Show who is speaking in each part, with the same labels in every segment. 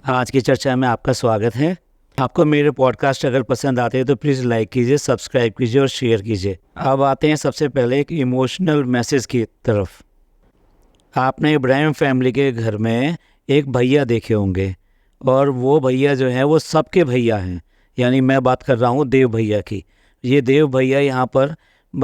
Speaker 1: आज की चर्चा में आपका स्वागत है। आपको मेरे पॉडकास्ट अगर पसंद आते हैं तो प्लीज़ लाइक कीजिए, सब्सक्राइब कीजिए और शेयर कीजिए। अब आते हैं सबसे पहले एक इमोशनल मैसेज की तरफ। आपने इब्राहिम फैमिली के घर में एक भैया देखे होंगे और वो भैया जो है वो सबके भैया हैं, यानी मैं बात कर रहा हूँ देव भैया की। ये देव भैया यहाँ पर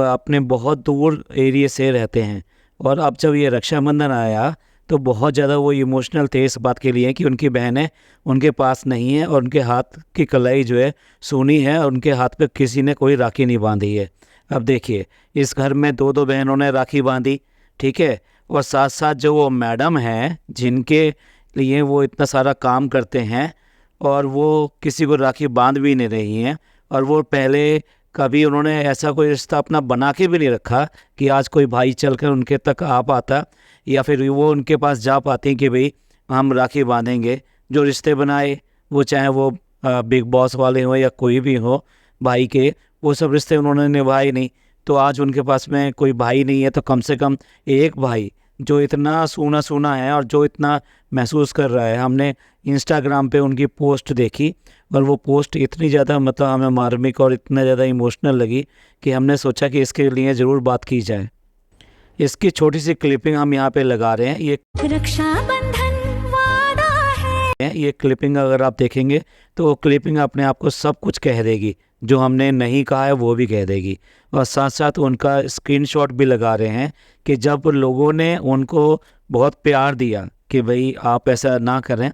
Speaker 1: अपने बहुत दूर एरिया से रहते हैं और अब जब ये रक्षाबंधन आया तो बहुत ज़्यादा वो इमोशनल थे इस बात के लिए कि उनकी बहनें उनके पास नहीं है और उनके हाथ की कलाई जो है सूनी है और उनके हाथ पे किसी ने कोई राखी नहीं बांधी है। अब देखिए, इस घर में दो दो बहनों ने राखी बांधी, ठीक है, और साथ साथ जो वो मैडम हैं जिनके लिए वो इतना सारा काम करते हैं और वो किसी को राखी बांध भी नहीं रही हैं। और वो पहले कभी उन्होंने ऐसा कोई रिश्ता अपना बना के भी नहीं रखा कि आज कोई भाई चलकर उनके तक आ पाता या फिर वो उनके पास जा पाते कि भाई हम राखी बांधेंगे। जो रिश्ते बनाए वो चाहे वो बिग बॉस वाले हों या कोई भी हो भाई के, वो सब रिश्ते उन्होंने निभाए नहीं। तो आज उनके पास में कोई भाई नहीं है तो कम से कम एक भाई जो इतना सूना सूना है और जो इतना महसूस कर रहा है। हमने इंस्टाग्राम पे उनकी पोस्ट देखी और वो पोस्ट इतनी ज़्यादा मतलब हमें मार्मिक और इतना ज़्यादा इमोशनल लगी कि हमने सोचा कि इसके लिए ज़रूर बात की जाए। इसकी छोटी सी क्लिपिंग हम यहाँ पे लगा रहे हैं। ये
Speaker 2: रक्षाबंधन वादा है।
Speaker 1: ये क्लिपिंग अगर आप देखेंगे तो वो क्लिपिंग अपने आप को सब कुछ कह देगी, जो हमने नहीं कहा है वो भी कह देगी। और साथ साथ उनका स्क्रीनशॉट भी लगा रहे हैं कि जब लोगों ने उनको बहुत प्यार दिया कि भाई आप ऐसा ना करें,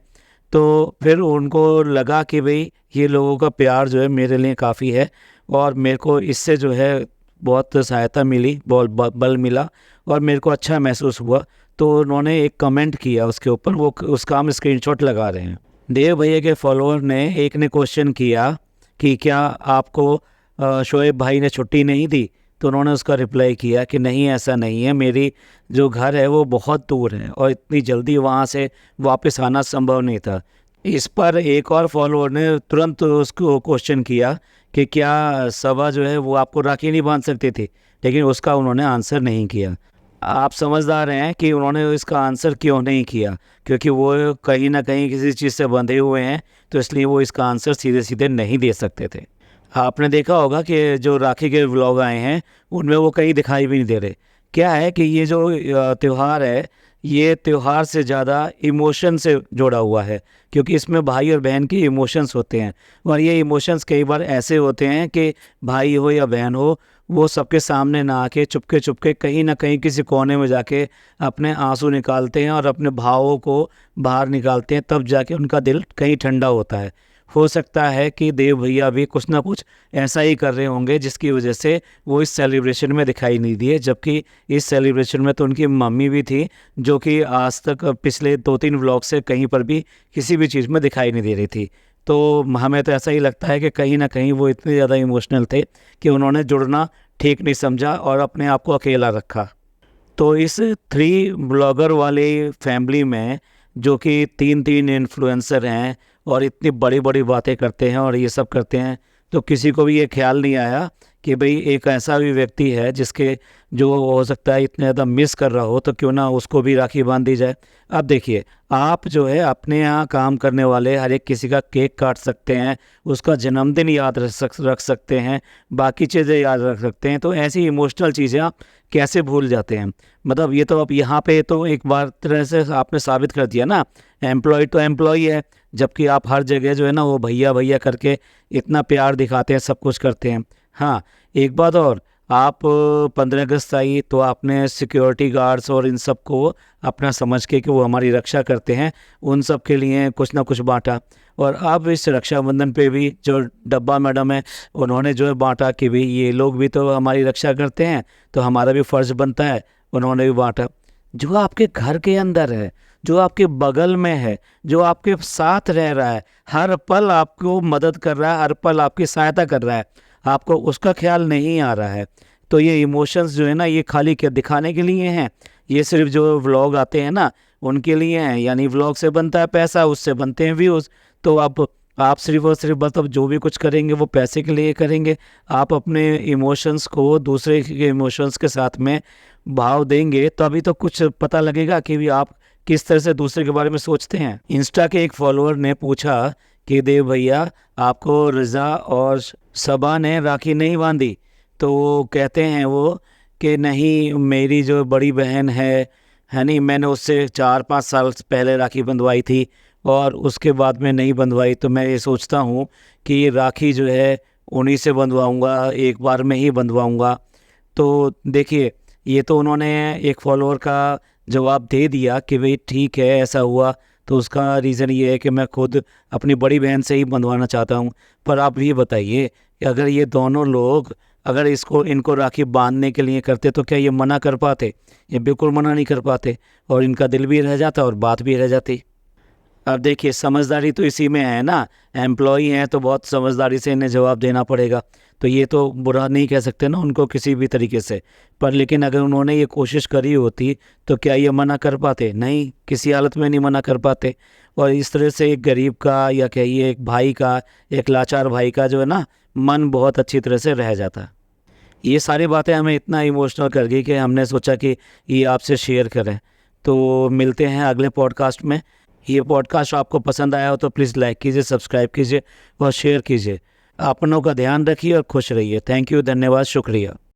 Speaker 1: तो फिर उनको लगा कि भाई ये लोगों का प्यार जो है मेरे लिए काफ़ी है और मेरे को इससे जो है बहुत सहायता मिली, बहुत बल मिला और मेरे को अच्छा महसूस हुआ। तो उन्होंने एक कमेंट किया उसके ऊपर, वो उसका हम स्क्रीनशॉट लगा रहे हैं। देव भैया के फॉलोअर ने एक ने क्वेश्चन किया कि क्या आपको शोएब भाई ने छुट्टी नहीं दी, तो उन्होंने उसका रिप्लाई किया कि नहीं, ऐसा नहीं है, मेरी जो घर है वो बहुत दूर है और इतनी जल्दी वहाँ से वापस आना संभव नहीं था। इस पर एक और फॉलोअर ने तुरंत उसको क्वेश्चन किया कि क्या सबा जो है वो आपको राखी नहीं बांध सकती थी, लेकिन उसका उन्होंने आंसर नहीं किया। आप समझदार हैं कि उन्होंने इसका आंसर क्यों नहीं किया, क्योंकि वो कहीं ना कहीं किसी चीज़ से बंधे हुए हैं, तो इसलिए वो इसका आंसर सीधे सीधे नहीं दे सकते थे। आपने देखा होगा कि जो राखी के व्लॉग आए हैं उनमें वो कहीं दिखाई भी नहीं दे रहे। क्या है कि ये जो त्यौहार है, ये त्यौहार से ज़्यादा इमोशन से जुड़ा हुआ है, क्योंकि इसमें भाई और बहन के इमोशंस होते हैं और ये इमोशंस कई बार ऐसे होते हैं कि भाई हो या बहन हो, वो सबके सामने ना आके चुपके चुपके कहीं ना कहीं किसी कोने में जाके अपने आंसू निकालते हैं और अपने भावों को बाहर निकालते हैं, तब जाके उनका दिल कहीं ठंडा होता है। हो सकता है कि देव भैया भी कुछ ना कुछ ऐसा ही कर रहे होंगे जिसकी वजह से वो इस सेलिब्रेशन में दिखाई नहीं दिए, जबकि इस सेलिब्रेशन में तो उनकी मम्मी भी थी, जो कि आज तक पिछले 2-3 व्लॉग से कहीं पर भी किसी भी चीज़ में दिखाई नहीं दे रही थी। तो हमें तो ऐसा ही लगता है कि कहीं ना कहीं वो इतने ज़्यादा इमोशनल थे कि उन्होंने जुड़ना ठीक नहीं समझा और अपने आप को अकेला रखा। तो इस 3 ब्लॉगर वाले फैमिली में जो कि 3-3 इन्फ्लुएंसर हैं और इतनी बड़ी बड़ी बातें करते हैं और ये सब करते हैं, तो किसी को भी ये ख्याल नहीं आया कि भाई एक ऐसा भी व्यक्ति है जिसके जो हो सकता है इतने ज़्यादा मिस कर रहा हो, तो क्यों ना उसको भी राखी बांध दी जाए। अब देखिए, आप जो है अपने यहाँ काम करने वाले हर एक किसी का केक काट सकते हैं, उसका जन्मदिन याद रख सकते हैं, बाकी चीज़ें याद रख सकते हैं, तो ऐसी इमोशनल चीज़ें आप कैसे भूल जाते हैं। मतलब ये तो अब यहाँ पे तो एक बार तरह से आपने साबित कर दिया ना, एम्प्लॉय तो एम्प्लॉय है, जबकि आप हर जगह जो है ना वो भैया भैया करके इतना प्यार दिखाते हैं, सब कुछ करते हैं। हाँ, एक बात और, आप 15 अगस्त आई तो आपने सिक्योरिटी गार्ड्स और इन सब को अपना समझ के कि वो हमारी रक्षा करते हैं, उन सब के लिए कुछ ना कुछ बांटा। और अब इस रक्षाबंधन पे भी जो डब्बा मैडम है उन्होंने जो है बांटा कि भाई ये लोग भी तो हमारी रक्षा करते हैं, तो हमारा भी फ़र्ज़ बनता है, उन्होंने भी बांटा। जो आपके घर के अंदर है, जो आपके बगल में है, जो आपके साथ रह रहा है, हर पल आपको मदद कर रहा है, हर पल आपकी सहायता कर रहा है, आपको उसका ख्याल नहीं आ रहा है। तो ये इमोशंस जो है ना, ये खाली क्या दिखाने के लिए हैं, ये सिर्फ जो व्लॉग आते हैं ना उनके लिए हैं। यानी व्लॉग से बनता है पैसा, उससे बनते हैं व्यूज़। तो आप सिर्फ और सिर्फ मतलब जो भी कुछ करेंगे वो पैसे के लिए करेंगे। आप अपने इमोशंस को दूसरे के इमोशंस के साथ में भाव देंगे तो अभी तो कुछ पता लगेगा कि भी आप किस तरह से दूसरे के बारे में सोचते हैं। इंस्टा के एक फॉलोअर ने पूछा कि देव भैया आपको रज़ा और सबा ने राखी नहीं बांधी, तो वो कहते हैं वो कि नहीं, मेरी जो बड़ी बहन है नहीं, मैंने उससे 4-5 साल पहले राखी बंधवाई थी और उसके बाद में नहीं बंधवाई, तो मैं ये सोचता हूँ कि ये राखी जो है उन्हीं से बंधवाऊँगा, एक बार में ही बंधवाऊँगा। तो देखिए, ये तो उन्होंने एक फॉलोअर का जवाब दे दिया कि भाई ठीक है ऐसा हुआ, तो उसका रीज़न ये है कि मैं खुद अपनी बड़ी बहन से ही बंधवाना चाहता हूँ। पर आप ये बताइए कि अगर ये दोनों लोग अगर इनको राखी बांधने के लिए करते तो क्या ये मना कर पाते? ये बिल्कुल मना नहीं कर पाते और इनका दिल भी रह जाता और बात भी रह जाती। अब देखिए, समझदारी तो इसी में है ना, एम्प्लॉई हैं तो बहुत समझदारी से इन्हें जवाब देना पड़ेगा, तो ये तो बुरा नहीं कह सकते ना उनको किसी भी तरीके से। पर लेकिन अगर उन्होंने ये कोशिश करी होती तो क्या ये मना कर पाते? नहीं, किसी हालत में नहीं मना कर पाते। और इस तरह से एक गरीब का या कहिए एक भाई का, एक लाचार भाई का जो है ना, मन बहुत अच्छी तरह से रह जाता। ये सारी बातें हमें इतना इमोशनल कर गई कि हमने सोचा कि ये आपसे शेयर करें। तो मिलते हैं अगले पॉडकास्ट में। ये पॉडकास्ट आपको पसंद आया हो तो प्लीज़ लाइक कीजिए, सब्सक्राइब कीजिए और शेयर कीजिए। अपनों का ध्यान रखिए और खुश रहिए। थैंक यू, धन्यवाद, शुक्रिया।